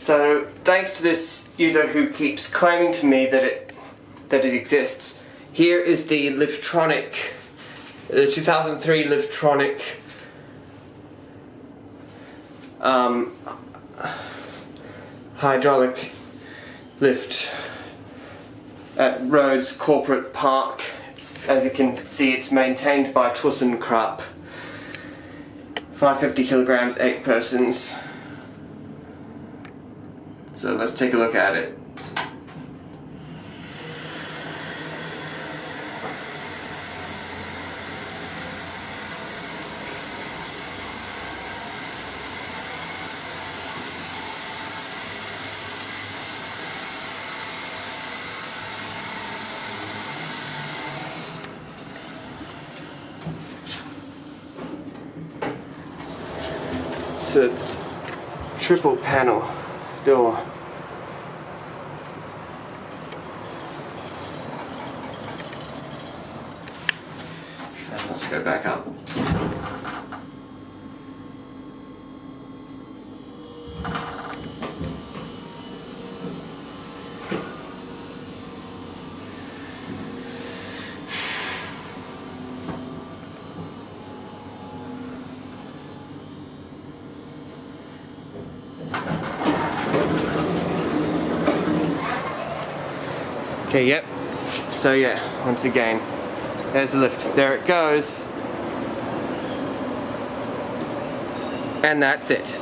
So thanks to this user who keeps claiming to me that it exists, here is the Liftronic, the 2003 Liftronic hydraulic lift at Rhodes Corporate Park. As you can see, it's maintained by ThyssenKrupp. 550 kilograms, 8 persons. So let's take a look at it. It's a triple panel door. And let's go back up. Okay, yep. So yeah, once again, there's the lift. There it goes. And that's it.